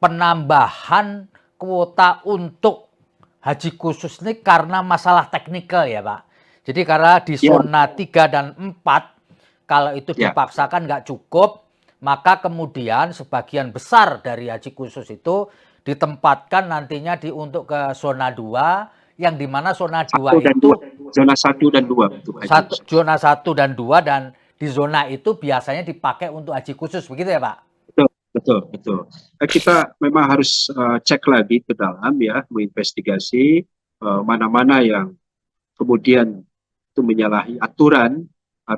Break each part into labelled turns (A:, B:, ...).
A: penambahan kuota untuk haji khusus ini karena masalah teknikal ya Pak. Jadi karena di zona 3 dan 4 kalau itu dipaksakan nggak cukup, maka kemudian sebagian besar dari haji khusus itu ditempatkan nantinya untuk ke zona 2, yang dimana zona 2 itu
B: zona 1 dan 2 untuk haji.
A: Zona 1 dan 2, dan di zona itu biasanya dipakai untuk haji khusus, begitu ya Pak?
B: Betul. Kita memang harus cek lagi ke dalam ya, menginvestigasi mana-mana yang kemudian itu menyalahi aturan,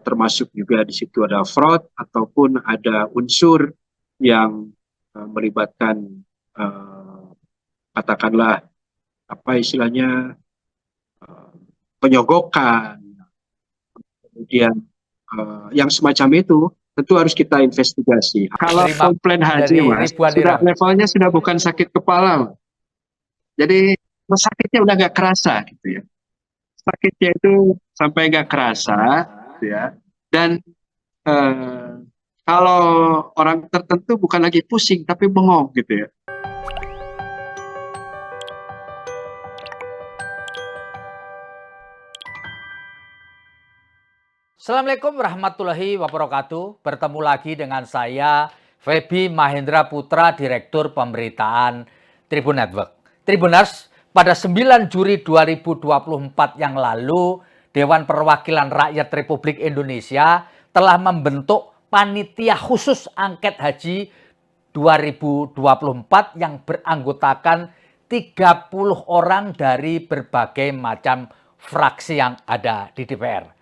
B: termasuk juga di situ ada fraud ataupun ada unsur yang melibatkan katakanlah apa istilahnya penyogokan, kemudian yang semacam itu tentu harus kita investigasi. Kalau komplain haji Mas, levelnya sudah bukan sakit kepala, jadi sakitnya udah nggak kerasa gitu ya. Sakitnya itu sampai nggak kerasa gitu ya. Dan kalau orang tertentu bukan lagi pusing tapi bengong gitu ya.
A: Assalamualaikum warahmatullahi wabarakatuh. Bertemu lagi dengan saya, Feby Mahendra Putra, Direktur Pemberitaan Tribun Network. Tribuners, pada 9 Juli 2024 yang lalu, Dewan Perwakilan Rakyat Republik Indonesia telah membentuk panitia khusus angket haji 2024 yang beranggotakan 30 orang dari berbagai macam fraksi yang ada di DPR.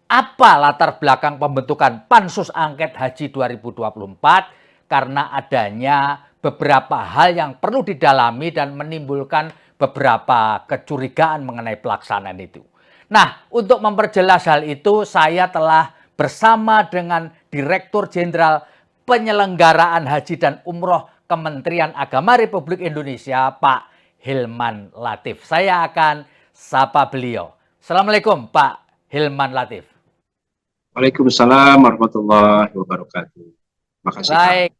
A: Apa latar belakang pembentukan Pansus Angket Haji 2024? Karena adanya beberapa hal yang perlu didalami dan menimbulkan beberapa kecurigaan mengenai pelaksanaan itu. Nah, untuk memperjelas hal itu, saya telah bersama dengan Direktur Jenderal Penyelenggaraan Haji dan Umroh Kementerian Agama Republik Indonesia, Pak Hilman Latif. Saya akan sapa beliau. Assalamualaikum Pak Hilman Latif.
B: Waalaikumsalam warahmatullahi wabarakatuh. Makasih
A: Baik,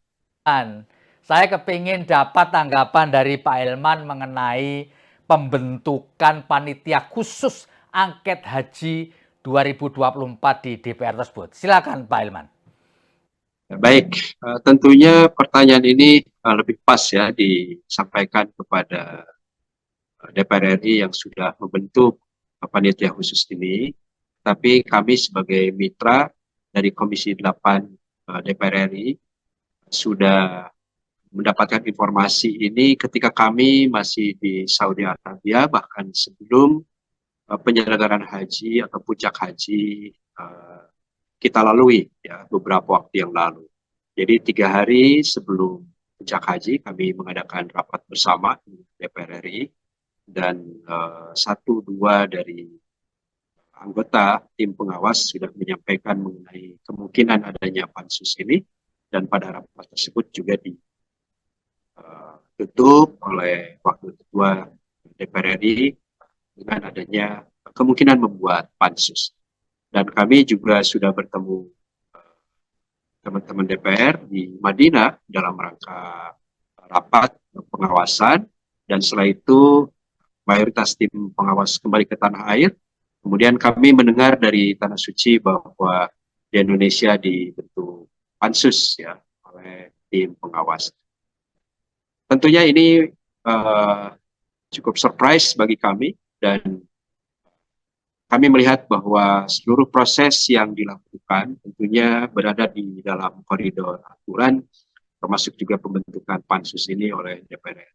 A: Pak. Saya kepingin dapat tanggapan dari Pak Hilman mengenai pembentukan panitia khusus angket haji 2024 di DPR tersebut. Silakan Pak Hilman.
B: Baik, tentunya pertanyaan ini lebih pas ya disampaikan kepada DPR RI yang sudah membentuk panitia khusus ini. Tapi kami sebagai mitra dari Komisi 8 DPR RI sudah mendapatkan informasi ini ketika kami masih di Saudi Arabia, bahkan sebelum penyelenggaraan haji atau puncak haji kita lalui ya beberapa waktu yang lalu. Jadi 3 hari sebelum puncak haji kami mengadakan rapat bersama di DPR RI, dan 1-2 dari anggota tim pengawas sudah menyampaikan mengenai kemungkinan adanya pansus ini, dan pada rapat tersebut juga ditutup oleh Wakil Ketua DPR RI dengan adanya kemungkinan membuat pansus. Dan kami juga sudah bertemu teman-teman DPR di Madinah dalam rangka rapat pengawasan, dan setelah itu mayoritas tim pengawas kembali ke tanah air. Kemudian kami mendengar dari Tanah Suci bahwa di Indonesia dibentuk pansus ya oleh tim pengawas. Tentunya ini cukup surprise bagi kami, dan kami melihat bahwa seluruh proses yang dilakukan tentunya berada di dalam koridor aturan, termasuk juga pembentukan pansus ini oleh DPR.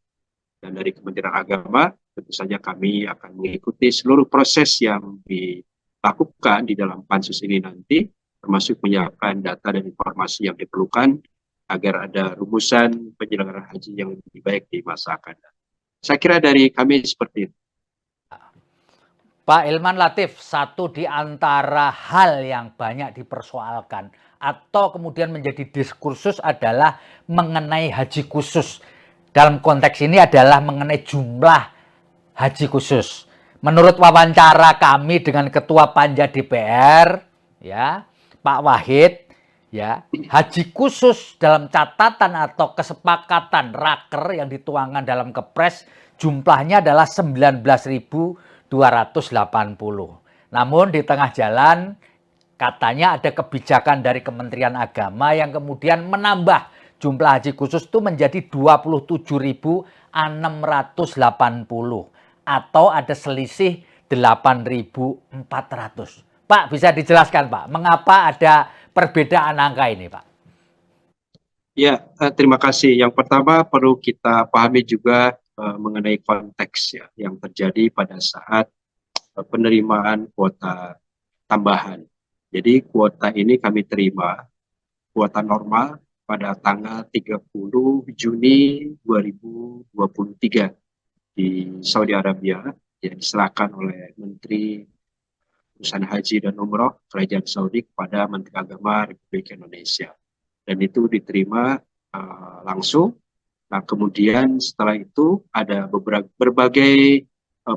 B: Dan dari Kementerian Agama, tentu saja kami akan mengikuti seluruh proses yang dilakukan di dalam pansus ini nanti, termasuk menyiapkan data dan informasi yang diperlukan agar ada rumusan penyelenggaraan haji yang lebih baik di masa akan datang. Saya kira dari kami seperti itu.
A: Pak Hilman Latif, satu di antara hal yang banyak dipersoalkan atau kemudian menjadi diskursus adalah mengenai haji khusus. Dalam konteks ini adalah mengenai jumlah haji khusus. Menurut wawancara kami dengan Ketua Panja DPR, ya, Pak Wahid, ya, haji khusus dalam catatan atau kesepakatan raker yang dituangkan dalam Kepres jumlahnya adalah 19.280. Namun di tengah jalan katanya ada kebijakan dari Kementerian Agama yang kemudian menambah jumlah haji khusus itu menjadi 27.680 atau ada selisih 8.400. Pak, bisa dijelaskan Pak, mengapa ada perbedaan angka ini Pak?
B: Ya, terima kasih. Yang pertama perlu kita pahami juga mengenai konteks ya yang terjadi pada saat penerimaan kuota tambahan. Jadi kuota ini kami terima, kuota normal pada tanggal 30 Juni 2023 di Saudi Arabia, yang diserahkan oleh Menteri Urusan Haji dan Umroh Kerajaan Saudi kepada Menteri Agama Republik Indonesia. Dan itu diterima langsung. Nah, kemudian setelah itu ada berbagai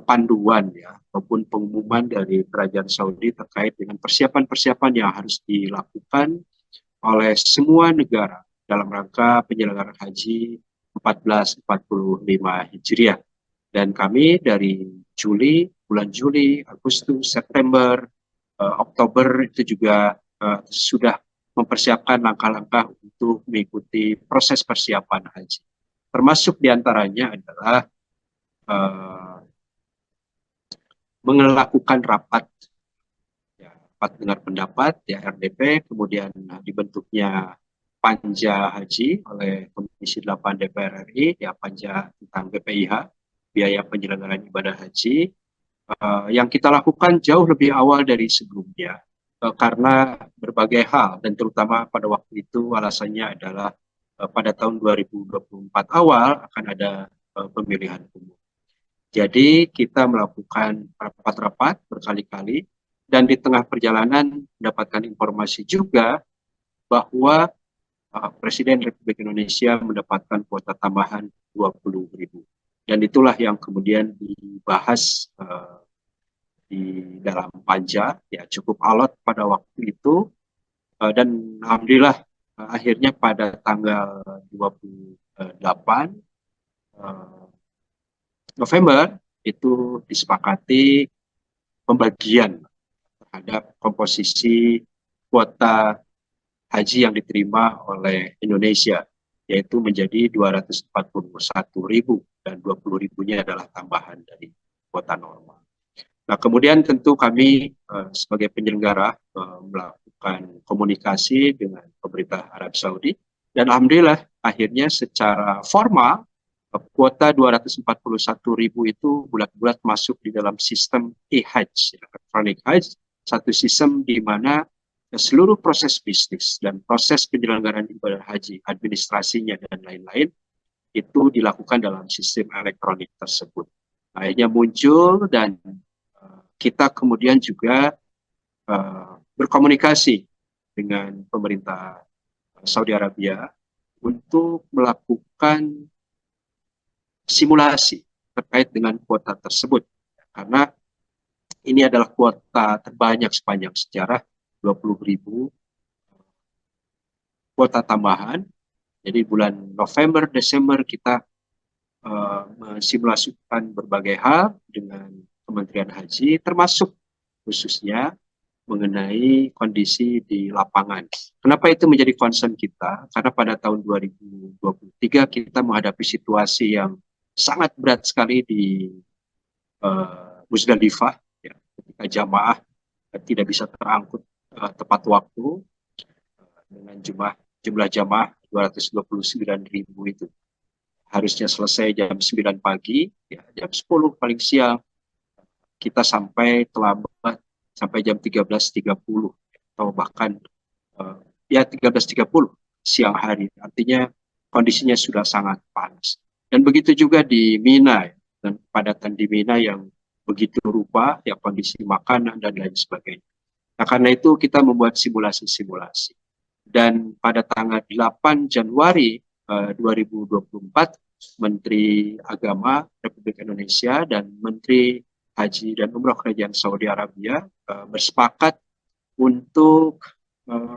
B: panduan ya maupun pengumuman dari Kerajaan Saudi terkait dengan persiapan-persiapan yang harus dilakukan oleh semua negara dalam rangka penyelenggaraan haji 1445 Hijriah. Dan kami dari bulan Juli, Agustus, September, Oktober itu juga sudah mempersiapkan langkah-langkah untuk mengikuti proses persiapan haji. Termasuk diantaranya adalah melakukan rapat dengar pendapat ya RDP, kemudian dibentuknya Panja Haji oleh Komisi 8 DPR RI, ya Panja tentang BPIH, biaya penyelenggaraan ibadah haji, yang kita lakukan jauh lebih awal dari sebelumnya, karena berbagai hal, dan terutama pada waktu itu alasannya adalah pada tahun 2024 awal akan ada pemilihan umum. Jadi kita melakukan rapat-rapat berkali-kali, dan di tengah perjalanan mendapatkan informasi juga bahwa Presiden Republik Indonesia mendapatkan kuota tambahan 20.000. Dan itulah yang kemudian dibahas di dalam panja, ya cukup alot pada waktu itu, dan alhamdulillah akhirnya pada tanggal 28 November itu disepakati pembagian terhadap komposisi kuota haji yang diterima oleh Indonesia, yaitu menjadi 241.000 dan 20.000-nya adalah tambahan dari kuota normal. Nah, kemudian tentu kami sebagai penyelenggara melakukan komunikasi dengan pemerintah Arab Saudi, dan alhamdulillah akhirnya secara formal kuota 241.000 itu bulat-bulat masuk di dalam sistem e-Hajj, Electronic Hajj, satu sistem di mana seluruh proses bisnis dan proses penyelenggaraan ibadah haji, administrasinya dan lain-lain itu dilakukan dalam sistem elektronik tersebut. Akhirnya muncul, dan kita kemudian juga berkomunikasi dengan pemerintah Saudi Arabia untuk melakukan simulasi terkait dengan kuota tersebut, karena ini adalah kuota terbanyak sepanjang sejarah, 20.000 kuota tambahan. Jadi bulan November, Desember kita mensimulasikan berbagai hal dengan Kementerian Haji, termasuk khususnya mengenai kondisi di lapangan. Kenapa itu menjadi concern kita? Karena pada tahun 2023 kita menghadapi situasi yang sangat berat sekali di Musdalifah, ya, ketika jamaah tidak bisa terangkut tepat waktu dengan jumlah jamaah 229.000 itu. Harusnya selesai jam 9 pagi, ya, jam 10 paling siang kita sampai terlambat sampai jam 13.30 atau bahkan ya 13.30 siang hari. Artinya kondisinya sudah sangat panas. Dan begitu juga di Mina, dan padatan di Mina yang begitu rupa, ya kondisi makanan dan lain sebagainya. Nah, karena itu kita membuat simulasi-simulasi. Dan pada tanggal 8 Januari 2024, Menteri Agama Republik Indonesia dan Menteri Haji dan Umroh Kerajaan Saudi Arabia bersepakat untuk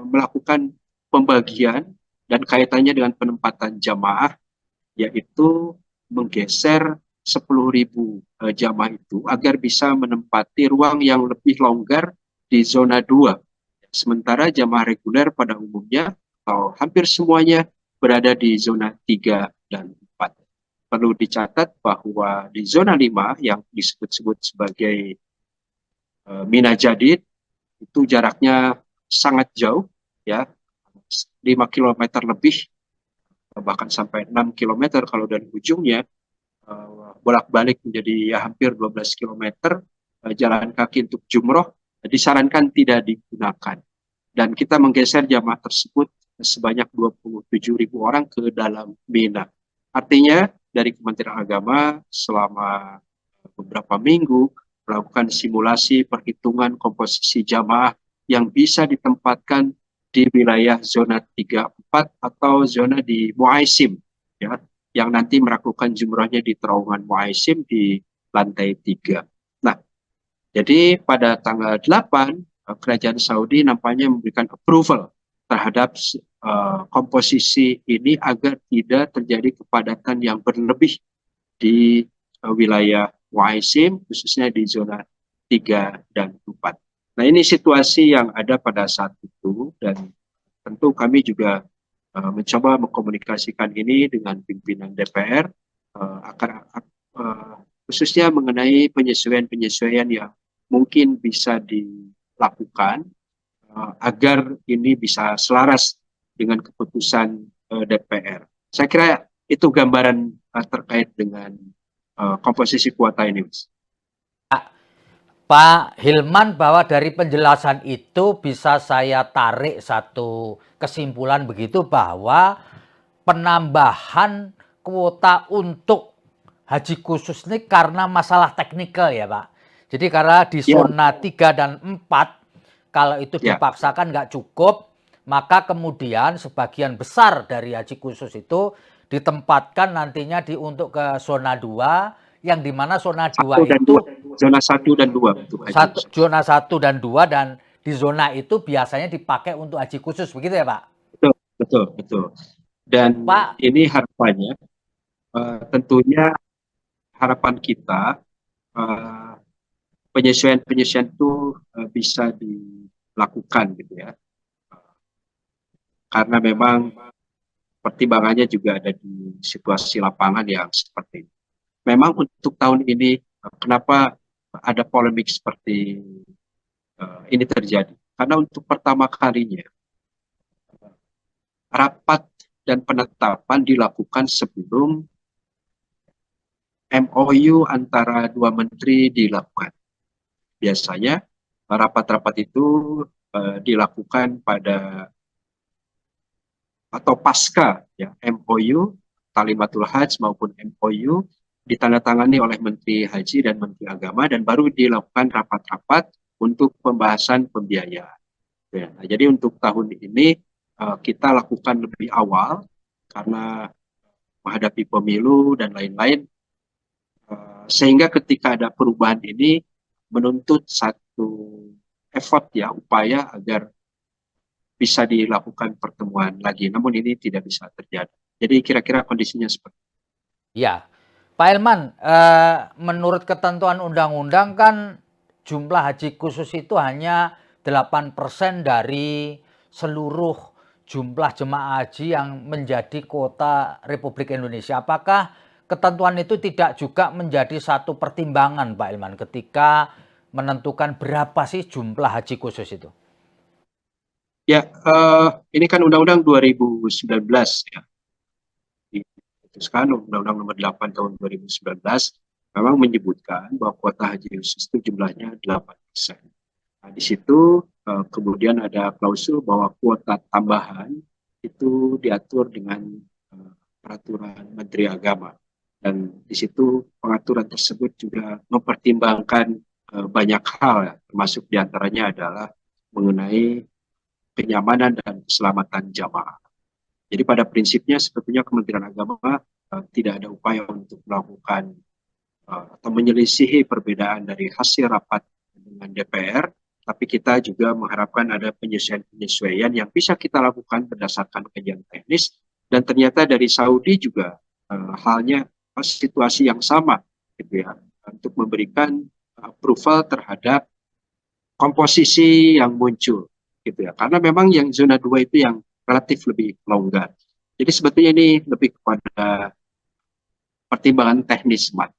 B: melakukan pembagian dan kaitannya dengan penempatan jamaah, yaitu menggeser 10.000 jamaah itu agar bisa menempati ruang yang lebih longgar di zona 2. Sementara jamaah reguler pada umumnya atau hampir semuanya berada di zona 3 dan 4. Perlu dicatat bahwa di zona 5 yang disebut-sebut sebagai Mina Jadid itu jaraknya sangat jauh, ya, 5 kilometer lebih, bahkan sampai 6 kilometer kalau dari ujungnya, bolak-balik menjadi ya hampir 12 kilometer. Jalan kaki untuk jumroh disarankan tidak digunakan. Dan kita menggeser jamaah tersebut sebanyak 27.000 orang ke dalam Mina. Artinya dari Kementerian Agama selama beberapa minggu melakukan simulasi perhitungan komposisi jamaah yang bisa ditempatkan di wilayah zona 3-4 atau zona di Muaisim, ya, yang nanti melakukan jumrahnya di terowongan Muaisim di lantai 3. Nah, jadi pada tanggal 8, Kerajaan Saudi nampaknya memberikan approval terhadap komposisi ini agar tidak terjadi kepadatan yang berlebih di wilayah Muaisim, khususnya di zona 3 dan 4. Nah, ini situasi yang ada pada saat itu, dan tentu kami juga mencoba mengkomunikasikan ini dengan pimpinan DPR, khususnya mengenai penyesuaian-penyesuaian yang mungkin bisa dilakukan agar ini bisa selaras dengan keputusan DPR. Saya kira itu gambaran terkait dengan komposisi kuota ini, Mas.
A: Pak Hilman, bahwa dari penjelasan itu bisa saya tarik satu kesimpulan begitu, bahwa penambahan kuota untuk haji khusus ini karena masalah teknikal ya Pak. Jadi karena di zona 3 dan 4 kalau itu dipaksakan nggak cukup, maka kemudian sebagian besar dari haji khusus itu ditempatkan nantinya untuk ke zona 2, yang dimana zona 2 itu
B: zona 1 dan 2 untuk haji khusus.
A: Zona 1 dan 2, dan di zona itu biasanya dipakai untuk haji khusus, begitu ya Pak?
B: Betul. Dan Pak, ini harapannya, tentunya harapan kita penyesuaian-penyesuaian itu bisa dilakukan gitu ya. Karena memang pertimbangannya juga ada di situasi lapangan yang seperti ini. Memang untuk tahun ini kenapa ada polemik seperti ini terjadi? Karena untuk pertama kalinya rapat dan penetapan dilakukan sebelum MOU antara dua menteri dilakukan. Biasanya rapat-rapat itu dilakukan pada atau pasca ya MOU, Talimatul Hajj maupun MOU ditandatangani oleh Menteri Haji dan Menteri Agama, dan baru dilakukan rapat-rapat untuk pembahasan pembiayaan. Ya, nah, jadi untuk tahun ini kita lakukan lebih awal karena menghadapi pemilu dan lain-lain, sehingga ketika ada perubahan ini menuntut satu effort ya, upaya agar bisa dilakukan pertemuan lagi. Namun ini tidak bisa terjadi. Jadi kira-kira kondisinya seperti itu.
A: Ya, Pak Elman, menurut ketentuan undang-undang kan jumlah haji khusus itu hanya 8% dari seluruh jumlah jemaah haji yang menjadi kuota Republik Indonesia. Apakah ketentuan itu tidak juga menjadi satu pertimbangan, Pak Elman, ketika menentukan berapa sih jumlah haji khusus itu?
B: Ya, ini kan Undang-Undang 2019 ya. Diputuskan Undang-Undang Nomor 8 Tahun 2019 memang menyebutkan bahwa kuota haji khusus itu jumlahnya 8%. Nah, di situ kemudian ada klausul bahwa kuota tambahan itu diatur dengan peraturan Menteri Agama. Dan di situ pengaturan tersebut juga mempertimbangkan banyak hal, ya, termasuk diantaranya adalah mengenai kenyamanan dan keselamatan jamaah. Jadi pada prinsipnya sebetulnya Kementerian Agama tidak ada upaya untuk melakukan atau menyelisihi perbedaan dari hasil rapat dengan DPR tapi kita juga mengharapkan ada penyesuaian-penyesuaian yang bisa kita lakukan berdasarkan kajian teknis, dan ternyata dari Saudi juga halnya situasi yang sama gitu ya, untuk memberikan approval terhadap komposisi yang muncul gitu ya, karena memang yang zona 2 itu yang relatif lebih longgar. Jadi sebetulnya ini lebih kepada pertimbangan teknis, Mat.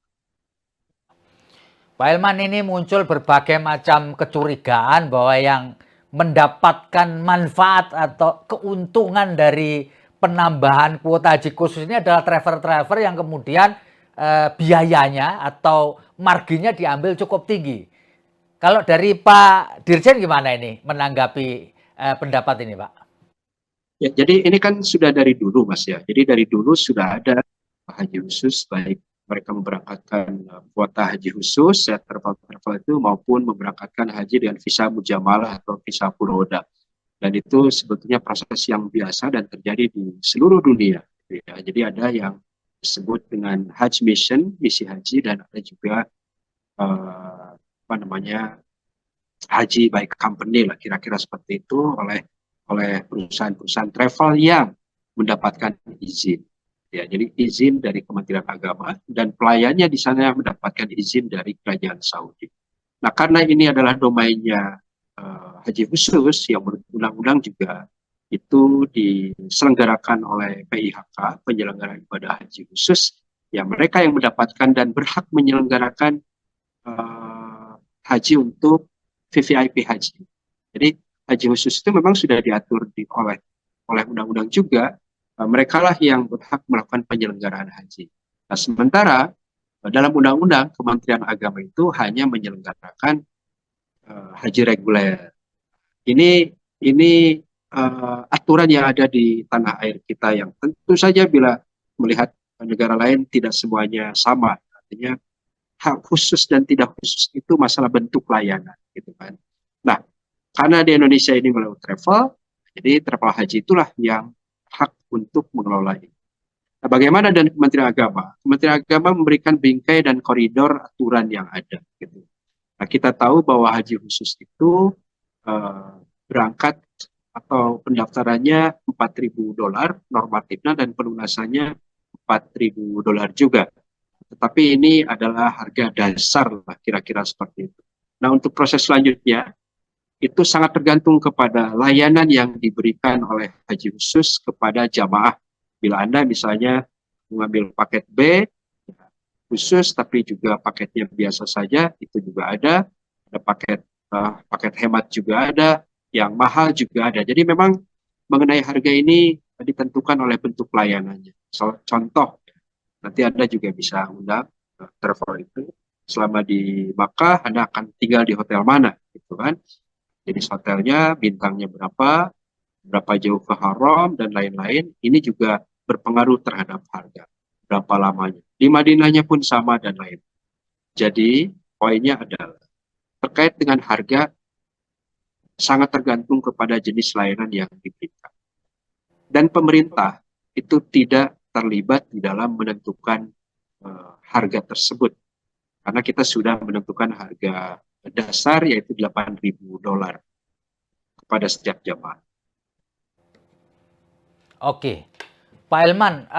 A: Pak Elman, ini muncul berbagai macam kecurigaan bahwa yang mendapatkan manfaat atau keuntungan dari penambahan kuota haji khusus ini adalah travel-travel yang kemudian biayanya atau marginnya diambil cukup tinggi. Kalau dari Pak Dirjen gimana ini menanggapi pendapat ini, Pak?
B: Ya, jadi ini kan sudah dari dulu, Mas ya. Jadi dari dulu sudah ada haji khusus, baik mereka memberangkatkan kuota haji khusus, ya, travel itu, maupun memberangkatkan haji dengan visa mujamalah atau visa furoda. Dan itu sebetulnya proses yang biasa dan terjadi di seluruh dunia. Ya. Jadi ada yang disebut dengan Hajj Mission, misi haji, dan ada juga apa namanya, haji by company lah, kira-kira seperti itu, oleh perusahaan-perusahaan travel yang mendapatkan izin. Ya, jadi izin dari Kementerian Agama, dan pelayannya di sana mendapatkan izin dari Kerajaan Saudi. Nah, karena ini adalah domainnya haji khusus yang menurut undang-undang juga itu diselenggarakan oleh PIHK, penyelenggara ibadah haji khusus, ya mereka yang mendapatkan dan berhak menyelenggarakan haji untuk VVIP haji. Jadi haji khusus itu memang sudah diatur oleh undang-undang juga, mereka lah yang berhak melakukan penyelenggaraan haji. Nah, sementara dalam undang-undang Kementerian Agama itu hanya menyelenggarakan haji reguler. Ini aturan yang ada di tanah air kita, yang tentu saja bila melihat negara lain tidak semuanya sama. Artinya hak khusus dan tidak khusus itu masalah bentuk layanan, gitu kan. Nah, karena di Indonesia ini melalui travel, jadi travel haji itulah yang hak untuk mengelola ini. Nah, bagaimana dengan Kementerian Agama? Kementerian Agama memberikan bingkai dan koridor aturan yang ada, gitu. Nah, kita tahu bahwa haji khusus itu berangkat atau pendaftarannya $4.000 normatifnya, dan pelunasannya $4.000 juga. Tetapi ini adalah harga dasar lah, kira-kira seperti itu. Nah, untuk proses selanjutnya itu sangat tergantung kepada layanan yang diberikan oleh haji khusus kepada jamaah. Bila Anda misalnya mengambil paket B khusus tapi juga paketnya biasa saja, itu juga ada paket hemat juga ada, yang mahal juga ada. Jadi memang mengenai harga ini ditentukan oleh bentuk layanannya. Contoh, nanti Anda juga bisa undang travel itu, selama di Makkah Anda akan tinggal di hotel mana, gitu kan. Jadi hotelnya bintangnya berapa jauh ke haram, dan lain-lain. Ini juga berpengaruh terhadap harga, berapa lamanya. Di Madinahnya pun sama dan lain. Jadi poinnya adalah terkait dengan harga sangat tergantung kepada jenis layanan yang diberikan. Dan pemerintah itu tidak terlibat di dalam menentukan harga tersebut, karena kita sudah menentukan harga dasar yaitu $8.000 kepada setiap jamaah.
A: Oke, Pak Elman,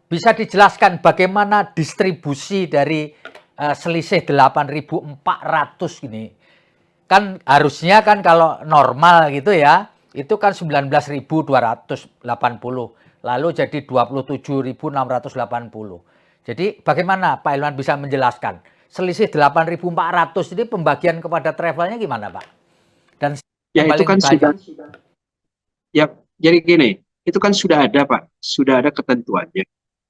A: bisa dijelaskan bagaimana distribusi dari selisih 8.400 ini? Kan harusnya kan kalau normal gitu ya, itu kan 19.280, lalu jadi 27.680. Jadi bagaimana Pak Elman bisa menjelaskan selisih 8.400 ini pembagian kepada travelnya gimana, Pak? Dan
B: ya itu kan sudah, ya jadi gini, itu kan sudah ada, Pak, sudah ada ketentuannya.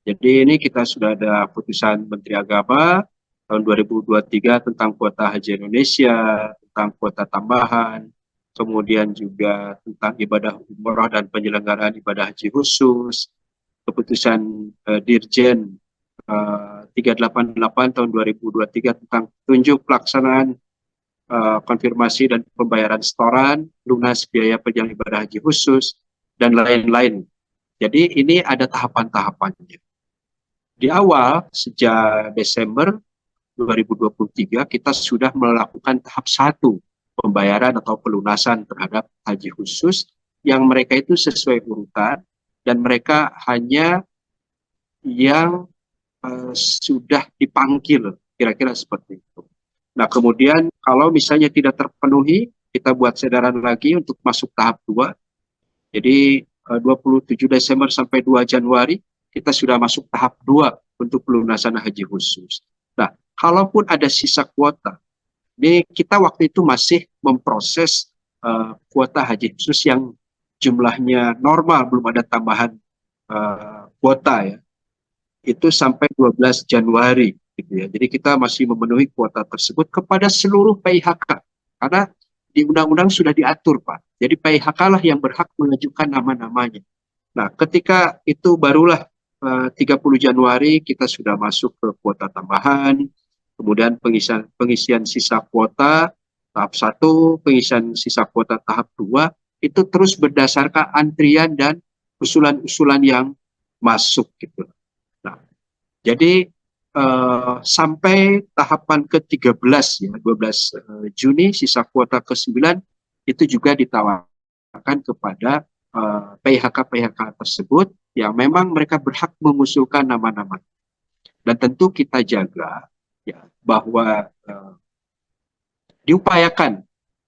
B: Jadi ini kita sudah ada putusan Menteri Agama tahun 2023 tentang kuota haji Indonesia, tentang kuota tambahan, kemudian juga tentang ibadah umroh dan penyelenggaraan ibadah haji khusus, keputusan Dirjen 388 tahun 2023 tentang tunjuk pelaksanaan konfirmasi dan pembayaran setoran, lunas biaya perjalanan ibadah haji khusus, dan lain-lain. Jadi ini ada tahapan-tahapannya. Di awal, sejak Desember 2023, kita sudah melakukan tahap 1, pembayaran atau pelunasan terhadap haji khusus yang mereka itu sesuai urutan dan mereka hanya yang sudah dipanggil, kira-kira seperti itu. Nah, kemudian kalau misalnya tidak terpenuhi, kita buat edaran lagi untuk masuk tahap 2. Jadi 27 Desember sampai 2 Januari kita sudah masuk tahap 2 untuk pelunasan haji khusus. Nah, kalaupun ada sisa kuota, ini kita waktu itu masih memproses kuota haji khusus yang jumlahnya normal, belum ada tambahan kuota ya. Itu sampai 12 Januari gitu ya. Jadi kita masih memenuhi kuota tersebut kepada seluruh PIHK karena di undang-undang sudah diatur, Pak. Jadi PIHK lah yang berhak mengajukan nama-namanya. Nah, ketika itu barulah 30 Januari kita sudah masuk ke kuota tambahan, kemudian pengisian sisa kuota tahap 1, pengisian sisa kuota tahap 2, itu terus berdasarkan antrian dan usulan-usulan yang masuk gitu. Nah, jadi sampai tahapan ke-13 ya, 12 Juni sisa kuota ke-9 itu juga ditawarkan kepada PIHK-PIHK tersebut yang memang mereka berhak mengusulkan nama-nama. Dan tentu kita jaga ya bahwa diupayakan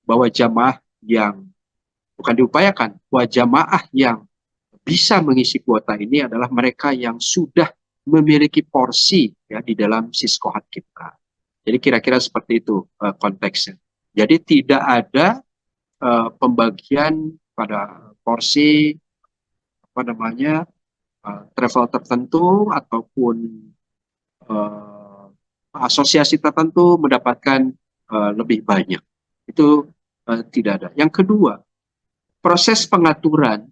B: bahwa jamaah yang bukan diupayakan, bahwa jamaah yang bisa mengisi kuota ini adalah mereka yang sudah memiliki porsi ya di dalam siskohat kita. Jadi kira-kira seperti itu konteksnya. Jadi tidak ada pembagian pada porsi apa namanya travel tertentu ataupun asosiasi tertentu mendapatkan lebih banyak. Itu tidak ada. Yang kedua, proses pengaturan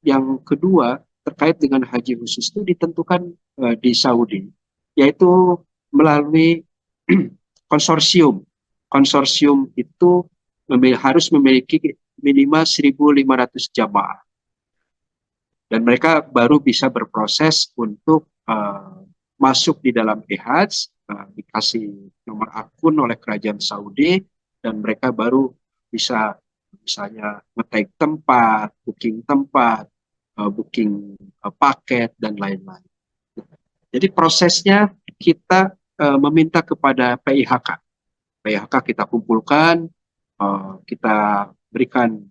B: yang kedua terkait dengan haji khusus itu ditentukan di Saudi, yaitu melalui konsorsium. Konsorsium itu harus memiliki minimal 1.500 jamaah. Dan mereka baru bisa berproses untuk masuk di dalam e-Hajj, dikasih nomor akun oleh kerajaan Saudi, dan mereka baru bisa misalnya nge-tag tempat, booking paket, dan lain-lain. Jadi prosesnya kita meminta kepada PIHK. PIHK kita kumpulkan, kita berikan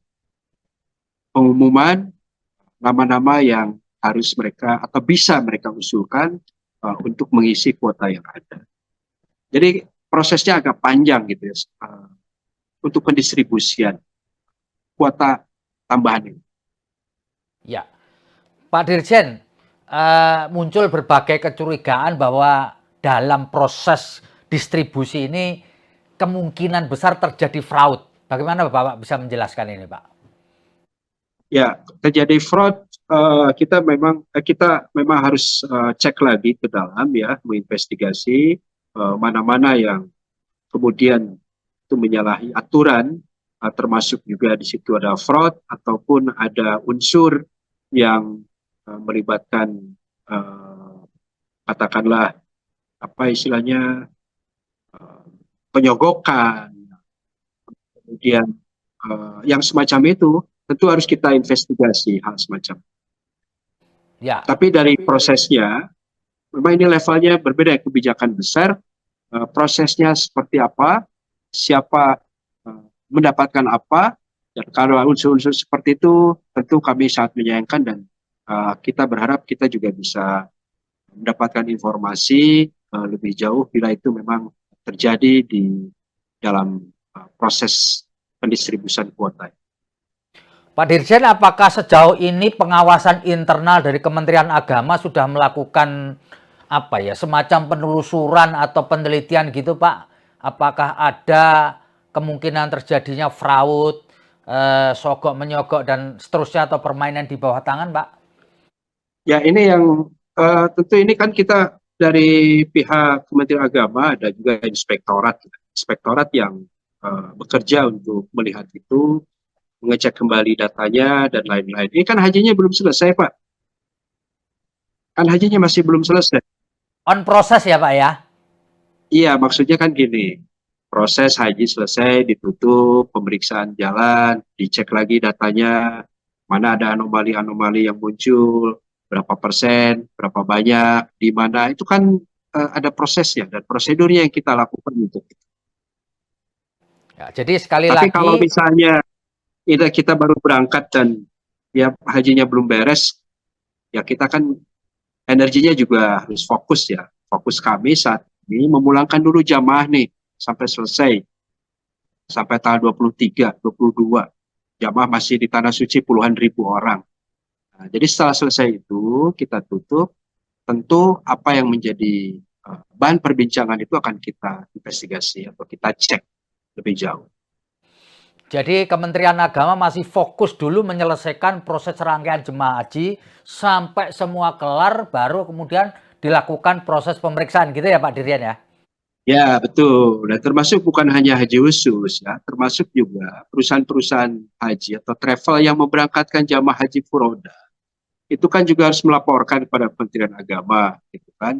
B: pengumuman nama-nama yang harus mereka atau bisa mereka usulkan untuk mengisi kuota yang ada. Jadi prosesnya agak panjang gitu ya untuk pendistribusian kuota tambahan ini.
A: Ya, Pak Dirjen, muncul berbagai kecurigaan bahwa dalam proses distribusi ini kemungkinan besar terjadi fraud. Bagaimana Bapak bisa menjelaskan ini, Pak?
B: Ya, terjadi fraud, kita memang harus cek lagi ke dalam ya, menginvestigasi mana-mana yang kemudian itu menyalahi aturan, termasuk juga di situ ada fraud ataupun ada unsur yang melibatkan katakanlah apa istilahnya penyogokan, kemudian yang semacam itu tentu harus kita investigasi hal semacam.
A: Ya.
B: Tapi dari prosesnya, memang ini levelnya berbeda, kebijakan besar, prosesnya seperti apa, siapa mendapatkan apa, dan kalau unsur-unsur seperti itu, tentu kami sangat menyayangkan dan kita berharap kita juga bisa mendapatkan informasi lebih jauh bila itu memang terjadi di dalam proses pendistribusian kuota.
A: Pak Dirjen, apakah sejauh ini pengawasan internal dari Kementerian Agama sudah melakukan apa ya, semacam penelusuran atau penelitian gitu, Pak? Apakah ada kemungkinan terjadinya fraud, sogok menyogok dan seterusnya atau permainan di bawah tangan, Pak?
B: Ya, ini yang tentu ini kan kita dari pihak Kementerian Agama ada juga inspektorat yang bekerja untuk melihat itu, mengecek kembali datanya dan lain-lain. Ini kan hajinya belum selesai, Pak. Kan hajinya masih belum selesai.
A: On proses ya, Pak ya?
B: Iya, maksudnya kan gini, proses haji selesai, ditutup, pemeriksaan jalan, dicek lagi datanya, mana ada anomali-anomali yang muncul, berapa persen, berapa banyak, di mana, itu kan ada prosesnya dan prosedurnya yang kita lakukan untuk itu.
A: Ya, jadi sekali
B: Tapi kalau
A: lagi,
B: misalnya kita baru berangkat dan ya hajinya belum beres, ya kita kan energinya juga harus fokus ya. Fokus kami saat ini memulangkan dulu jamaah nih sampai selesai. Sampai tanggal 23, 22. Jamaah masih di Tanah Suci puluhan ribu orang. Nah, jadi setelah selesai itu kita tutup, tentu apa yang menjadi bahan perbincangan itu akan kita investigasi atau kita cek lebih jauh.
A: jadi Kementerian Agama masih fokus dulu menyelesaikan proses rangkaian jemaah haji sampai semua kelar, baru kemudian dilakukan proses pemeriksaan gitu ya Pak Dirjen ya?
B: Ya, betul. Dan termasuk bukan hanya haji khusus ya, termasuk juga perusahaan-perusahaan haji atau travel yang memberangkatkan jamaah haji furoda. Itu kan juga harus melaporkan kepada Kementerian Agama, gitu kan.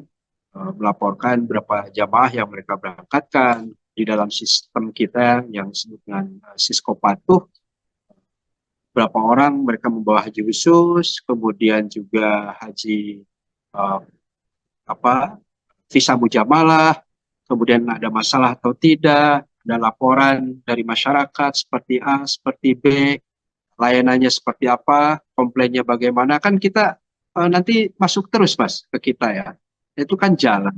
B: Melaporkan berapa jamaah yang mereka berangkatkan di dalam sistem kita yang disebut dengan Sisko Patuh, berapa orang mereka membawa haji khusus, kemudian juga haji eh, apa visa mujamalah, kemudian ada masalah atau tidak, ada laporan dari masyarakat seperti A, seperti B, layanannya seperti apa, komplainnya bagaimana, kan kita nanti masuk terus Mas ke kita ya. Itu kan jalan.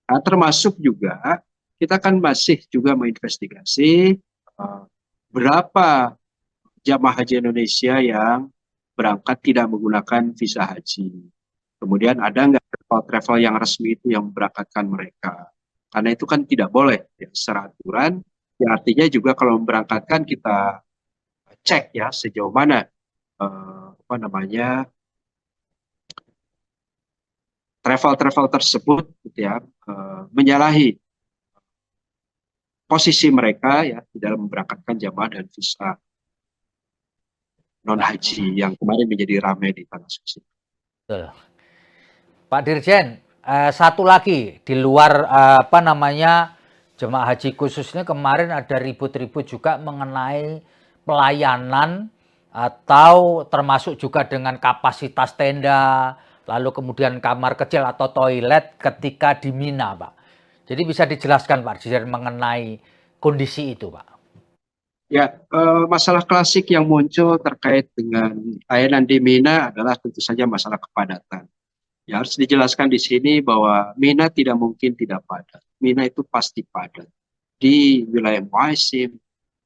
B: Nah, termasuk juga kita kan masih juga menginvestigasi berapa jamaah haji Indonesia yang berangkat tidak menggunakan visa haji. Kemudian ada nggak travel-travel yang resmi itu yang memberangkatkan mereka. Karena itu kan tidak boleh ya, secara aturan. Ya, artinya juga kalau memberangkatkan kita cek ya sejauh mana apa namanya travel-travel tersebut gitu ya menyalahi posisi mereka ya di dalam memberangkatkan jamaah dan visa non haji yang kemarin menjadi ramai di Tanah Suci.
A: Betul. Pak Dirjen, satu lagi di luar apa namanya jemaah haji khususnya kemarin ada ribut-ribut juga mengenai pelayanan atau termasuk juga dengan kapasitas tenda, lalu kemudian kamar kecil atau toilet ketika di Mina, Pak. Jadi bisa dijelaskan Pak Dirjen mengenai kondisi itu, Pak.
B: Ya, masalah klasik yang muncul terkait dengan layanan di Mina adalah tentu saja masalah kepadatan. Ya, harus dijelaskan di sini bahwa Mina tidak mungkin tidak padat. Mina itu pasti padat. Di wilayah Muaisim,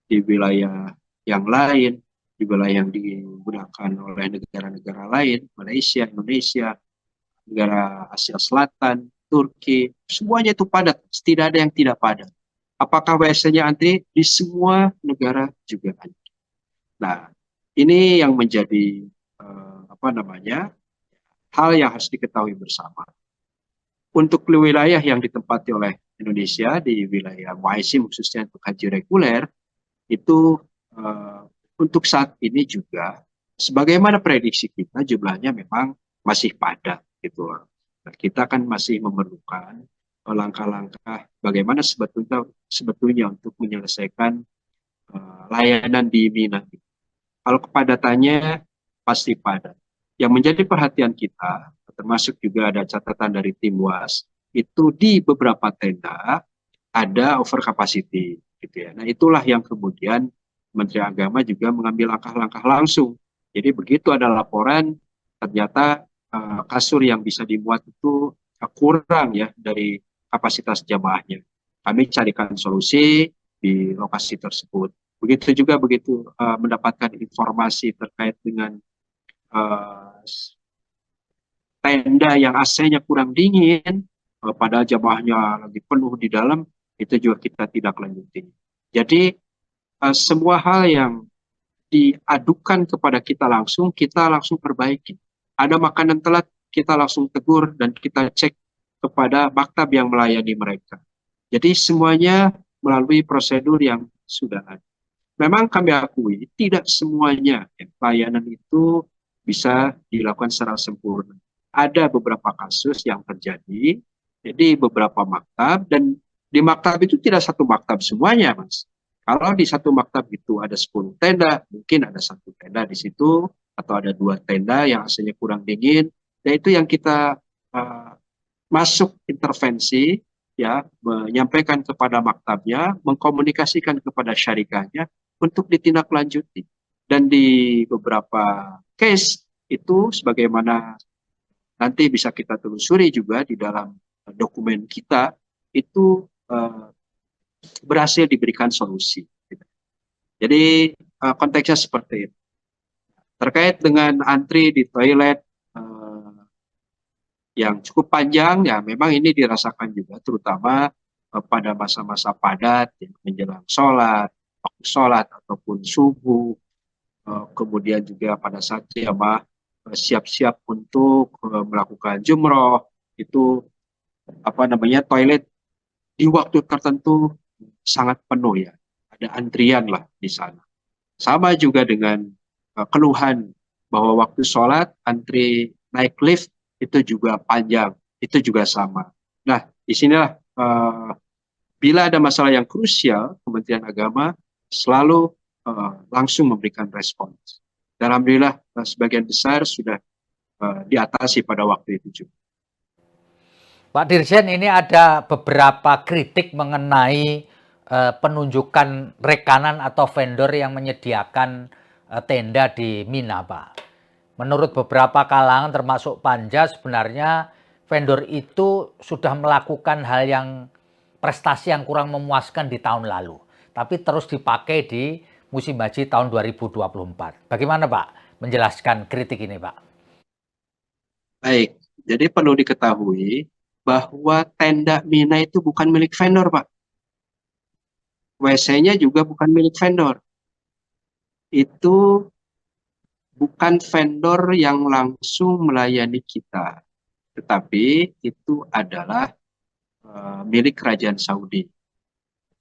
B: di wilayah yang lain, di wilayah yang digunakan oleh negara-negara lain, Malaysia, Indonesia, negara Asia Selatan, Turki, semuanya itu padat. Tidak ada yang tidak padat. Apakah WC-nya antri? Di semua negara juga antri. Nah, ini yang menjadi apa namanya hal yang harus diketahui bersama. Untuk wilayah yang ditempati oleh Indonesia di wilayah Muaisim khususnya untuk haji reguler itu untuk saat ini juga sebagaimana prediksi kita jumlahnya memang masih padat gitu. Nah, kita kan masih memerlukan langkah-langkah bagaimana sebetulnya untuk menyelesaikan layanan di Mina. Kalau kepadatannya pasti padat. Yang menjadi perhatian kita, termasuk juga ada catatan dari tim WAS, itu di beberapa tenda ada over capacity, gitu ya. Nah, itulah yang kemudian Menteri Agama juga mengambil langkah-langkah langsung. Jadi begitu ada laporan, ternyata kasur yang bisa dimuat itu kurang ya dari kapasitas jamaahnya. Kami carikan solusi di lokasi tersebut. Begitu juga begitu mendapatkan informasi terkait dengan uh, tenda yang AC-nya kurang dingin, padahal jamaahnya lagi penuh di dalam, itu juga kita tidak lanjutin. Jadi semua hal yang diadukan kepada kita langsung perbaiki. Ada makanan telat, kita langsung tegur dan kita cek kepada maktab yang melayani mereka. Jadi semuanya melalui prosedur yang sudah ada. Memang kami akui tidak semuanya layanan itu bisa dilakukan secara sempurna. Ada beberapa kasus yang terjadi, jadi beberapa maktab dan Di maktab itu tidak satu maktab semuanya, Mas. Kalau di satu maktab itu ada 10 tenda, mungkin ada satu tenda di situ, atau ada 2 tenda yang hasilnya kurang dingin. Dan itu yang kita masuk intervensi, ya, menyampaikan kepada maktabnya, mengkomunikasikan kepada syarikahnya untuk ditindaklanjuti. Dan di beberapa case itu sebagaimana nanti bisa kita telusuri juga di dalam dokumen kita, itu berhasil diberikan solusi. Jadi konteksnya seperti itu. Terkait dengan antri di toilet yang cukup panjang, ya memang ini dirasakan juga, terutama pada masa-masa padat, ya, menjelang sholat, waktu sholat ataupun subuh, kemudian juga pada saat jamaah siap-siap untuk melakukan jumroh, itu toilet di waktu tertentu sangat penuh, ya, ada antrian lah di sana. Sama juga dengan keluhan bahwa waktu sholat antri naik lift itu juga panjang, itu juga sama. Nah, disinilah bila ada masalah yang krusial, Kementerian Agama selalu langsung memberikan respons. Dan alhamdulillah sebagian besar sudah diatasi pada waktu itu juga.
A: Pak Dirjen, ini ada beberapa kritik mengenai penunjukan rekanan atau vendor yang menyediakan tenda di Mina, Pak. Menurut beberapa kalangan termasuk Panja, sebenarnya vendor itu sudah melakukan hal yang prestasi yang kurang memuaskan di tahun lalu, tapi terus dipakai di musim haji tahun 2024. Bagaimana Pak menjelaskan kritik ini, Pak?
B: Baik, jadi perlu diketahui bahwa tenda Mina itu bukan milik vendor, Pak. WC-nya juga bukan milik vendor. Itu bukan vendor yang langsung melayani kita, tetapi itu adalah milik Kerajaan Saudi.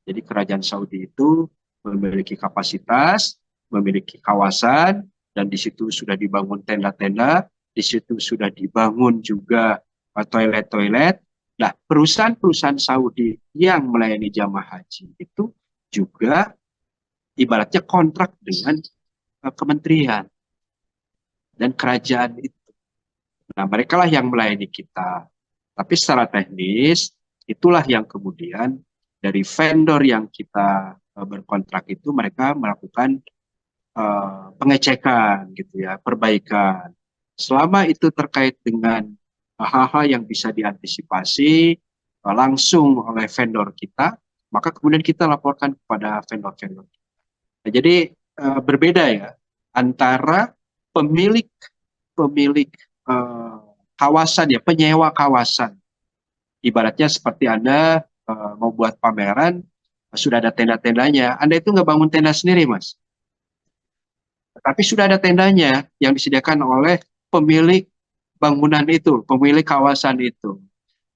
B: Jadi Kerajaan Saudi itu memiliki kapasitas, memiliki kawasan, dan di situ sudah dibangun tenda-tenda, di situ sudah dibangun juga toilet-toilet. Nah, perusahaan-perusahaan Saudi yang melayani jamaah haji itu juga ibaratnya kontrak dengan kementerian dan kerajaan itu. Nah, mereka lah yang melayani kita. Tapi secara teknis, itulah yang kemudian dari vendor yang kita berkontrak itu mereka melakukan pengecekan gitu ya, perbaikan. Selama itu terkait dengan hal-hal yang bisa diantisipasi langsung oleh vendor kita, maka kemudian kita laporkan kepada vendor-vendor. Nah, jadi berbeda ya antara pemilik kawasan, ya, penyewa kawasan. Ibaratnya seperti Anda mau buat pameran, sudah ada tenda-tendanya. Anda itu nggak bangun tenda sendiri, Mas. Tapi sudah ada tendanya yang disediakan oleh pemilik bangunan itu, pemilik kawasan itu.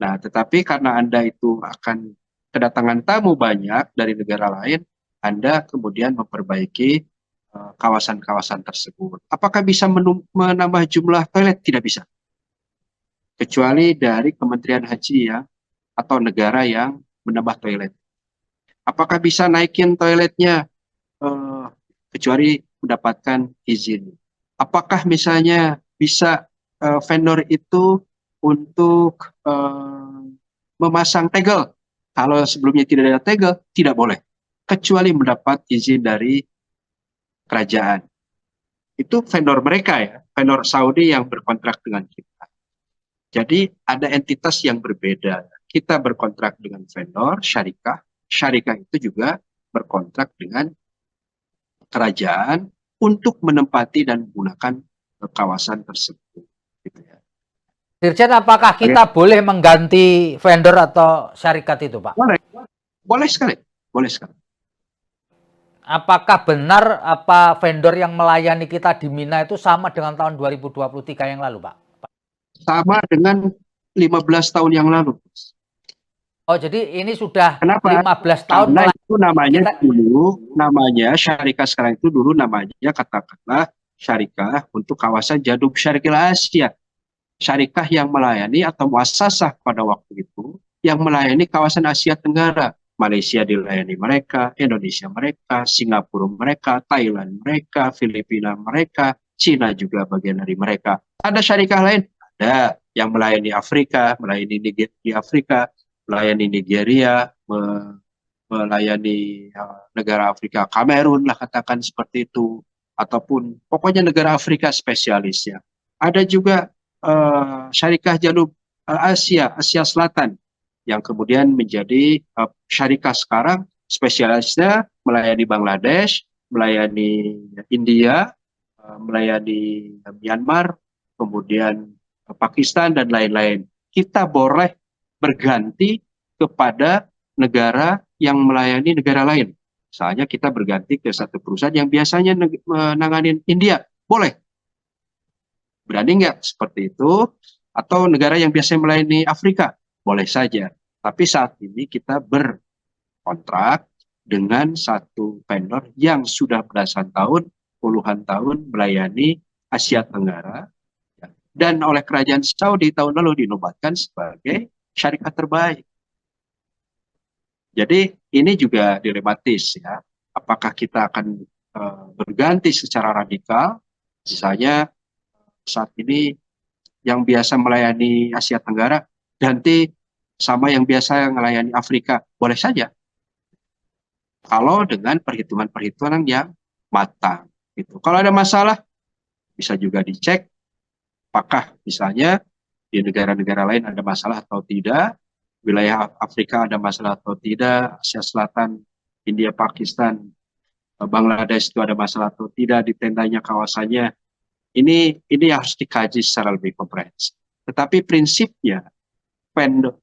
B: Nah, tetapi karena Anda itu akan kedatangan tamu banyak dari negara lain, Anda kemudian memperbaiki kawasan-kawasan tersebut. Apakah bisa menambah jumlah toilet? Tidak bisa. Kecuali dari Kementerian Haji ya, atau negara yang menambah toilet. Apakah bisa naikin toiletnya? Kecuali mendapatkan izin. Apakah misalnya bisa vendor itu untuk memasang tegel? Kalau sebelumnya tidak ada tegel, tidak boleh. Kecuali mendapat izin dari kerajaan. Itu vendor mereka ya, vendor Saudi yang berkontrak dengan kita. Jadi ada entitas yang berbeda. Kita berkontrak dengan vendor, syarikah. Syarikah itu juga berkontrak dengan kerajaan untuk menempati dan menggunakan kawasan tersebut. Gitu ya.
A: Dirjen, apakah kita boleh mengganti vendor atau syarikat itu, Pak?
B: Boleh, boleh sekali, boleh sekali.
A: Apakah benar apa vendor yang melayani kita di Mina itu sama dengan tahun 2023 yang lalu, Pak?
B: Sama dengan 15 tahun yang lalu.
A: Oh, jadi ini sudah
B: Kenapa?
A: 15 tahun.
B: Karena itu namanya dulu, namanya syarikah sekarang itu dulu namanya katakanlah syarikah untuk kawasan Janub Syarqil Asia. Syarikah yang melayani atau muasasah pada waktu itu yang melayani kawasan Asia Tenggara. Malaysia dilayani mereka, Indonesia mereka, Singapura mereka, Thailand mereka, Filipina mereka, Cina juga bagian dari mereka. Ada syarikah lain? Ada yang melayani Afrika, melayani di Afrika, melayani Nigeria, melayani negara Afrika, Kamerun lah katakan seperti itu, ataupun pokoknya negara Afrika spesialisnya. Ada juga syarikah Jalur Asia, Asia Selatan, yang kemudian menjadi syarikah sekarang spesialisnya melayani Bangladesh, melayani India, melayani Myanmar, kemudian Pakistan dan lain-lain. Kita boleh berganti kepada negara yang melayani negara lain. Misalnya kita berganti ke satu perusahaan yang biasanya menangani India, boleh. Berani nggak seperti itu? Atau negara yang biasanya melayani Afrika, boleh saja. Tapi saat ini kita berkontrak dengan satu vendor yang sudah belasan tahun, puluhan tahun melayani Asia Tenggara, dan oleh kerajaan Saudi tahun lalu dinobatkan sebagai syarikat terbaik. Jadi ini juga dilematis ya. Apakah kita akan berganti secara radikal? Misalnya saat ini yang biasa melayani Asia Tenggara ganti sama yang biasa melayani Afrika, boleh saja. Kalau dengan perhitungan-perhitungan yang matang. Gitu. Kalau ada masalah, bisa juga dicek apakah misalnya di negara-negara lain ada masalah atau tidak, wilayah Afrika ada masalah atau tidak, Asia Selatan, India, Pakistan, Bangladesh itu ada masalah atau tidak di tendanya kawasannya. Ini harus dikaji secara lebih komprehensif. Tetapi prinsipnya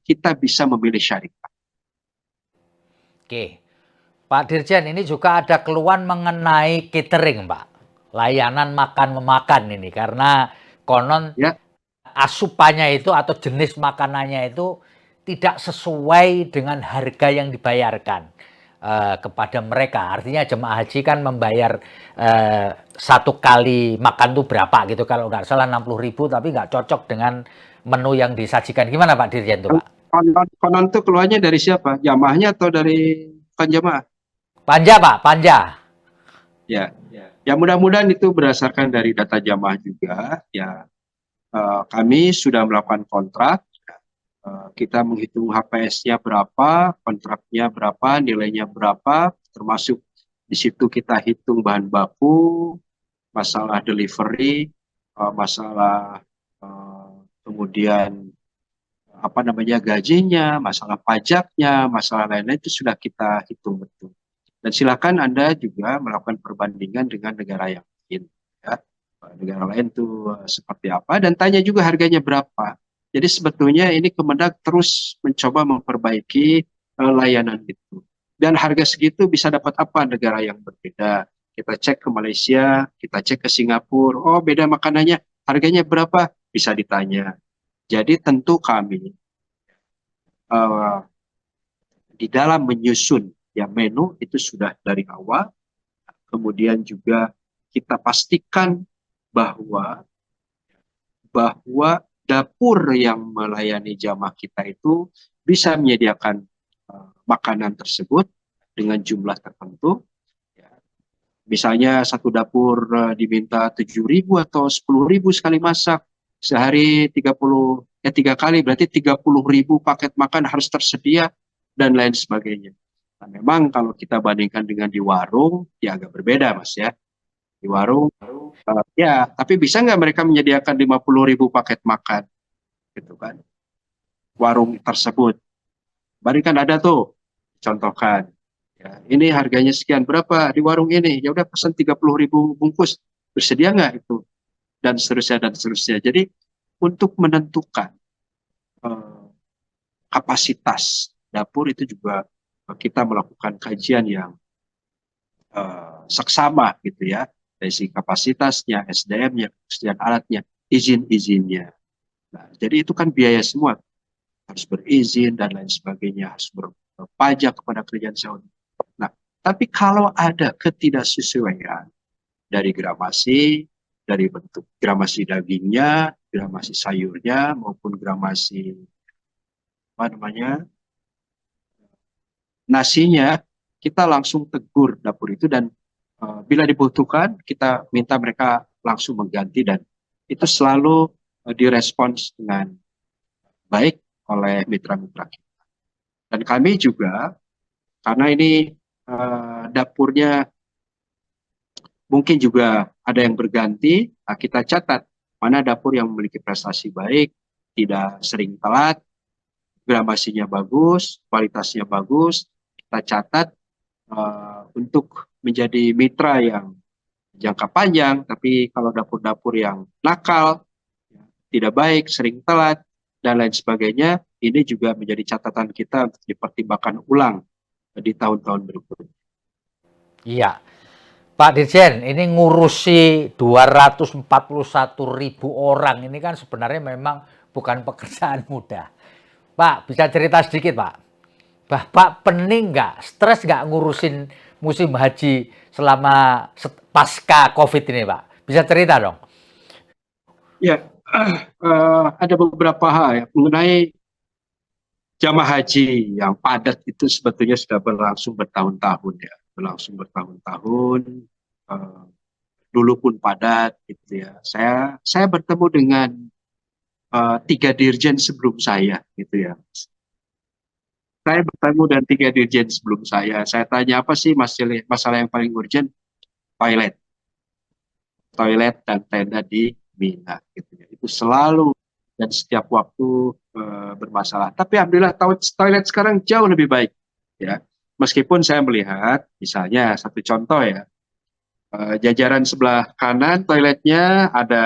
B: kita bisa memilih syarikat.
A: Oke, Pak Dirjen, ini juga ada keluhan mengenai catering, Pak. Layanan makan-memakan ini, karena konon
B: Ya,
A: asupannya itu atau jenis makanannya itu tidak sesuai dengan harga yang dibayarkan kepada mereka. Artinya jemaah haji kan membayar satu kali makan tuh berapa gitu. Kalau nggak salah 60.000, tapi nggak cocok dengan menu yang disajikan. Gimana Pak Dirjen tuh, Pak?
B: konon itu keluarnya dari siapa? Jamaahnya atau dari bukan jamaah?
A: Panja, Pak, panja.
B: Ya, ya mudah-mudahan itu berdasarkan dari data jamaah juga. Ya, kami sudah melakukan kontrak. Kita menghitung HPS-nya berapa, kontraknya berapa, nilainya berapa, termasuk di situ kita hitung bahan baku, masalah delivery, masalah kemudian apa namanya gajinya, masalah pajaknya, masalah lain-lain itu sudah kita hitung betul. Dan silakan Anda juga melakukan perbandingan dengan negara yang lain. Ya. Negara lain itu seperti apa, dan tanya juga harganya berapa. Jadi sebetulnya ini Kemendak terus mencoba memperbaiki layanan itu. Dan harga segitu bisa dapat apa negara yang berbeda. Kita cek ke Malaysia, kita cek ke Singapura, oh beda makanannya, harganya berapa? Bisa ditanya. Jadi tentu kami di dalam menyusun ya menu itu sudah dari awal, kemudian juga kita pastikan bahwa dapur yang melayani jamaah kita itu bisa menyediakan makanan tersebut dengan jumlah tertentu. Ya. Misalnya satu dapur diminta 7.000 atau 10.000 sekali masak, sehari 3 kali, berarti 30.000 paket makan harus tersedia dan lain sebagainya. Nah, memang kalau kita bandingkan dengan di warung, ya agak berbeda Mas ya. Di warung, ya, tapi bisa nggak mereka menyediakan 50.000 paket makan, gitu kan? Warung tersebut, bandingkan ada tuh, contohkan. Ya, ini harganya sekian, berapa di warung ini? Ya udah pesan 30.000 bungkus, bersedia nggak itu? Dan seterusnya dan seterusnya. Jadi untuk menentukan kapasitas dapur itu juga kita melakukan kajian yang seksama gitu ya, dari segi kapasitasnya, SDM-nya, ketersediaan alatnya, izin-izinnya. Nah, jadi itu kan biaya semua, harus berizin dan lain sebagainya, harus berpajak kepada kerajaan Saudi. Nah, tapi kalau ada ketidaksesuaian dari gramasi, dari bentuk gramasi dagingnya, gramasi sayurnya, maupun gramasi apa namanya nasinya, kita langsung tegur dapur itu dan bila dibutuhkan kita minta mereka langsung mengganti dan itu selalu direspons dengan baik oleh mitra-mitra kita. Dan kami juga karena ini dapurnya mungkin juga ada yang berganti, nah kita catat mana dapur yang memiliki prestasi baik, tidak sering telat, gramasinya bagus, kualitasnya bagus, kita catat untuk menjadi mitra yang jangka panjang. Tapi kalau dapur-dapur yang nakal, tidak baik, sering telat, dan lain sebagainya, ini juga menjadi catatan kita untuk dipertimbangkan ulang di tahun-tahun berikutnya.
A: Iya, Pak Dirjen, ini ngurusi 241.000 orang, ini kan sebenarnya memang bukan pekerjaan mudah. Pak, bisa cerita sedikit Pak? Bapak pening nggak, stres nggak ngurusin musim haji selama pasca COVID ini Pak? Bisa cerita dong?
B: Ya, ada beberapa hal ya mengenai jamaah haji yang padat itu sebetulnya sudah berlangsung bertahun-tahun ya, berlangsung bertahun-tahun. Dulu pun padat gitu ya. Saya bertemu dengan 3 dirjen sebelum saya gitu ya. Saya bertemu dengan 3 dirjen sebelum saya. Saya tanya apa sih masalah yang paling urgent? Toilet, toilet dan tenda di Mina gitu ya. Itu selalu dan setiap waktu bermasalah. Tapi alhamdulillah toilet sekarang jauh lebih baik ya. Meskipun saya melihat misalnya satu contoh ya, jajaran sebelah kanan toiletnya ada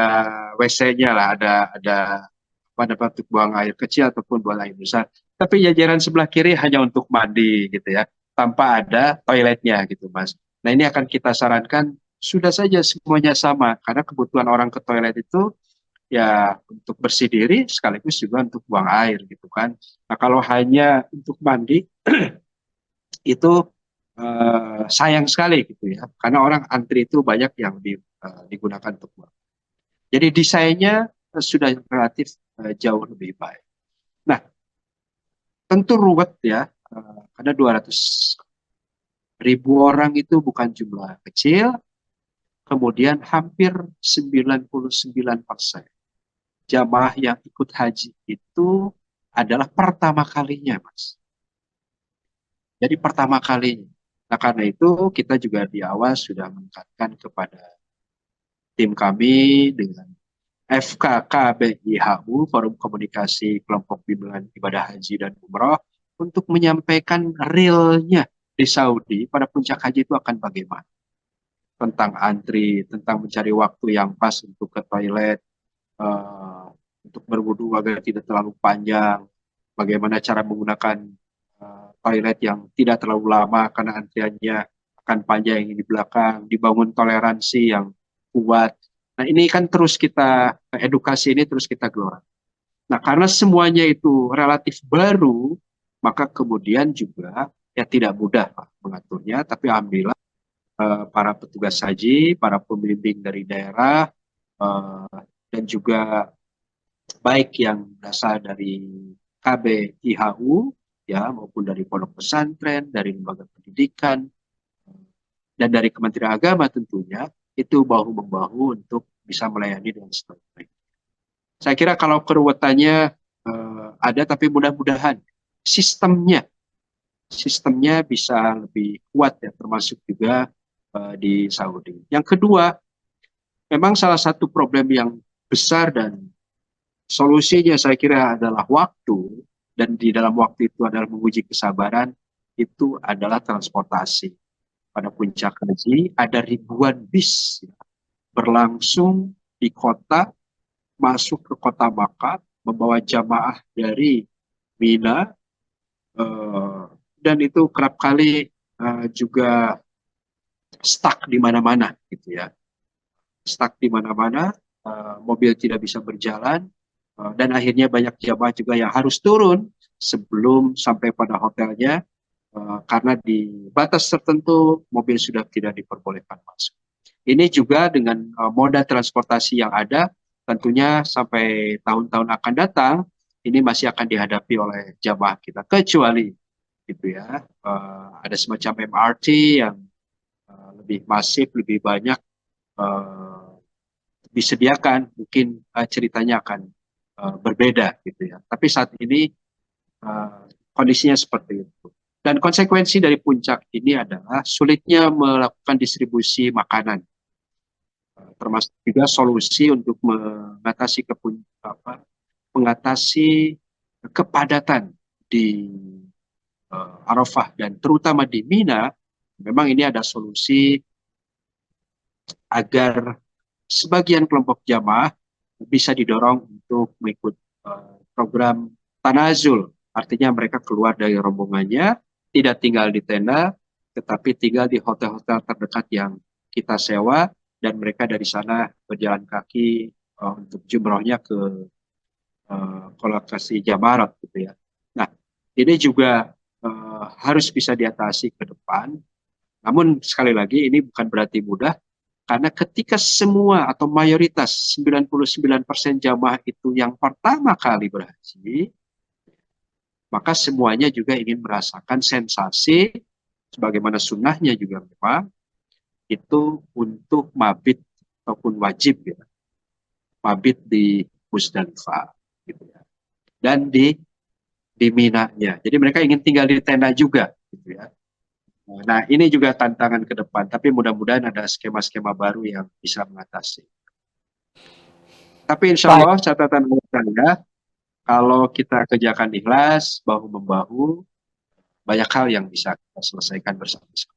B: WC-nya lah, ada pada untuk buang air kecil ataupun buang air besar. Tapi jajaran sebelah kiri hanya untuk mandi gitu ya, tanpa ada toiletnya gitu Mas. Nah ini akan kita sarankan sudah saja semuanya sama, karena kebutuhan orang ke toilet itu ya untuk bersih diri sekaligus juga untuk buang air gitu kan. Nah kalau hanya untuk mandi itu sayang sekali gitu ya, karena orang antri itu banyak yang digunakan untuk buang. Jadi desainnya sudah relatif jauh lebih baik. Nah, tentu ruwet ya, karena 200.000 orang itu bukan jumlah kecil, kemudian hampir 99% jamaah yang ikut haji itu adalah pertama kalinya, Mas. Jadi pertama kalinya. Nah, karena itu kita juga di awal sudah meningkatkan kepada tim kami dengan FKKBIHU, Forum Komunikasi Kelompok Bimbingan Ibadah Haji dan Umroh, untuk menyampaikan realnya di Saudi pada puncak haji itu akan bagaimana. Tentang antri, tentang mencari waktu yang pas untuk ke toilet, untuk berwudu agar tidak terlalu panjang, bagaimana cara menggunakan toilet yang tidak terlalu lama karena antriannya akan panjang yang di belakang, dibangun toleransi yang kuat. Nah ini kan terus kita, edukasi ini terus kita gelora. Nah karena semuanya itu relatif baru, maka kemudian juga ya tidak mudah Pak mengaturnya, tapi alhamdulillah para petugas haji, para pembimbing dari daerah, dan juga baik yang berasal dari KBIHU, ya maupun dari pondok pesantren, dari lembaga pendidikan, dan dari Kementerian Agama tentunya, itu bahu-membahu untuk bisa melayani dengan sebaik-baik. Saya kira kalau keruwetannya ada, tapi mudah-mudahan sistemnya bisa lebih kuat ya, termasuk juga di Saudi. Yang kedua, memang salah satu problem yang besar dan solusinya saya kira adalah waktu, dan di dalam waktu itu adalah menguji kesabaran, itu adalah transportasi. Pada puncak haji ada ribuan bis ya, berlangsung di kota, masuk ke kota Makkah, membawa jamaah dari Mina, dan itu kerap kali juga stuck di mana-mana gitu ya. Stuck di mana-mana, mobil tidak bisa berjalan, dan akhirnya banyak jamaah juga yang harus turun sebelum sampai pada hotelnya, karena di batas tertentu mobil sudah tidak diperbolehkan masuk. Ini juga dengan moda transportasi yang ada, tentunya sampai tahun-tahun akan datang, ini masih akan dihadapi oleh jamaah kita, kecuali gitu ya, ada semacam MRT yang lebih masif, lebih banyak disediakan, mungkin ceritanya akan berbeda gitu ya. Tapi saat ini kondisinya seperti itu. Dan konsekuensi dari puncak ini adalah sulitnya melakukan distribusi makanan, termasuk juga solusi untuk mengatasi kepadatan di Arafah dan terutama di Mina. Memang ini ada solusi agar sebagian kelompok jamaah bisa didorong untuk mengikut program tanazul. Artinya mereka keluar dari rombongannya, tidak tinggal di tenda, tetapi tinggal di hotel-hotel terdekat yang kita sewa, dan mereka dari sana berjalan kaki untuk jumrohnya ke lokasi Jamarat gitu ya. Nah, ini juga harus bisa diatasi ke depan. Namun sekali lagi ini bukan berarti mudah, karena ketika semua atau mayoritas 99% jamaah itu yang pertama kali berhaji, maka semuanya juga ingin merasakan sensasi, sebagaimana sunnahnya juga memang, itu untuk mabit ataupun wajib ya, mabit di Musdalifah gitu ya, dan di Mina-nya. Jadi mereka ingin tinggal di tenda juga gitu ya. Nah, ini juga tantangan ke depan, tapi mudah-mudahan ada skema-skema baru yang bisa mengatasi. Tapi insya Allah catatan saya, kalau kita kerjakan ikhlas, bahu-membahu, banyak hal yang bisa kita selesaikan bersama-sama.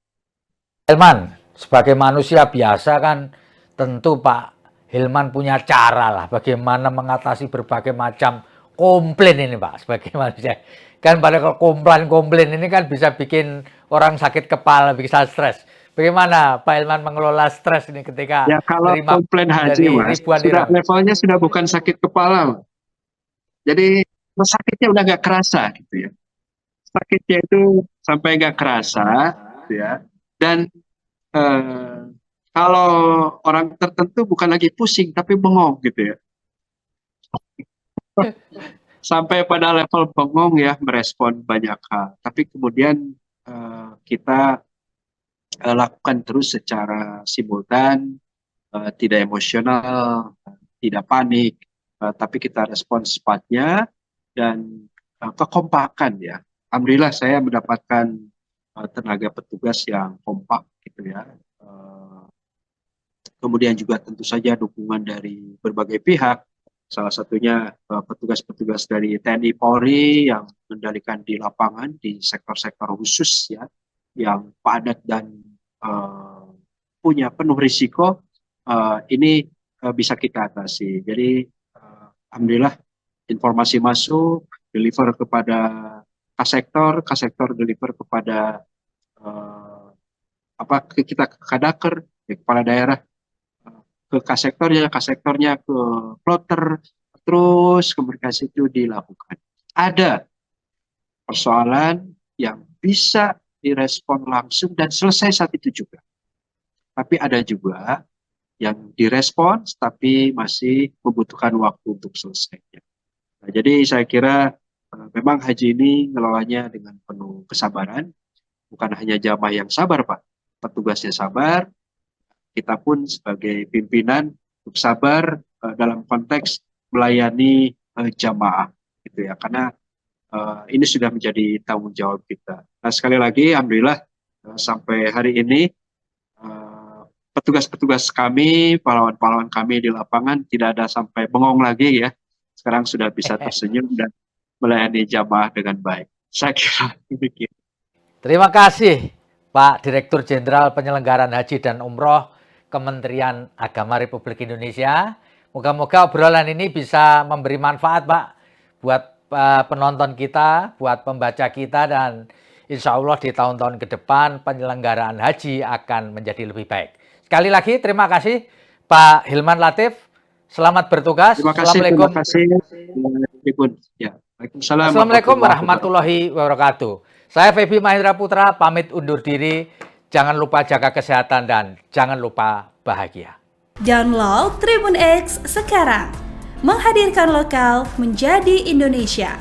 A: Hilman, sebagai manusia biasa kan tentu Pak Hilman punya cara lah bagaimana mengatasi berbagai macam komplain ini Pak, sebagai manusia. Kan pada komplain ini kan bisa bikin orang sakit kepala, bisa stres. Bagaimana Pak Hilman mengelola stres ini ketika
B: ya, kalau komplain haji Mas, levelnya sudah bukan sakit kepala. Jadi sakitnya udah nggak kerasa gitu ya. Sakitnya itu sampai nggak kerasa gitu ya. Dan kalau orang tertentu bukan lagi pusing tapi bengong gitu ya. Sampai pada level bengong ya, merespon banyak hal. Tapi kemudian kita lakukan terus secara simultan, tidak emosional, tidak panik, tapi kita respon cepatnya dan kekompakan ya. Alhamdulillah saya mendapatkan tenaga petugas yang kompak gitu ya. Kemudian juga tentu saja dukungan dari berbagai pihak. Salah satunya petugas-petugas dari TNI Polri yang mengendalikan di lapangan di sektor-sektor khusus ya, yang padat dan punya penuh risiko, ini bisa kita atasi. Jadi alhamdulillah informasi masuk, deliver kepada Kasektor deliver kepada kita ke Kadaker, ya, kepala daerah, ke kasektornya ke plotter, terus komunikasi itu dilakukan. Ada persoalan yang bisa direspon langsung dan selesai saat itu juga. Tapi ada juga yang direspons tapi masih membutuhkan waktu untuk selesainya. Nah, jadi saya kira memang haji ini ngelolanya dengan penuh kesabaran. Bukan hanya jamaah yang sabar Pak, petugasnya sabar, kita pun sebagai pimpinan untuk sabar dalam konteks melayani jamaah gitu ya, karena ini sudah menjadi tanggung jawab kita. Nah, sekali lagi alhamdulillah sampai hari ini petugas-petugas kami, pahlawan-pahlawan kami di lapangan tidak ada sampai bengong lagi ya. Sekarang sudah bisa tersenyum dan melayani jamaah dengan baik. Saya kira demikian.
A: Terima kasih Pak Direktur Jenderal Penyelenggaraan Haji dan Umroh Kementerian Agama Republik Indonesia. Moga-moga obrolan ini bisa memberi manfaat Pak buat penonton kita, buat pembaca kita, dan insya Allah di tahun-tahun ke depan penyelenggaraan haji akan menjadi lebih baik. Sekali lagi terima kasih Pak Hilman Latif. Selamat bertugas.
B: Terima kasih.
A: Assalamualaikum.
B: Terima kasih. Ya.
A: Assalamualaikum warahmatullahi wabarakatuh. Saya Feby Mahendra Putra pamit undur diri. Jangan lupa jaga kesehatan dan jangan lupa bahagia.
C: Download Tribun X sekarang. Menghadirkan lokal menjadi Indonesia.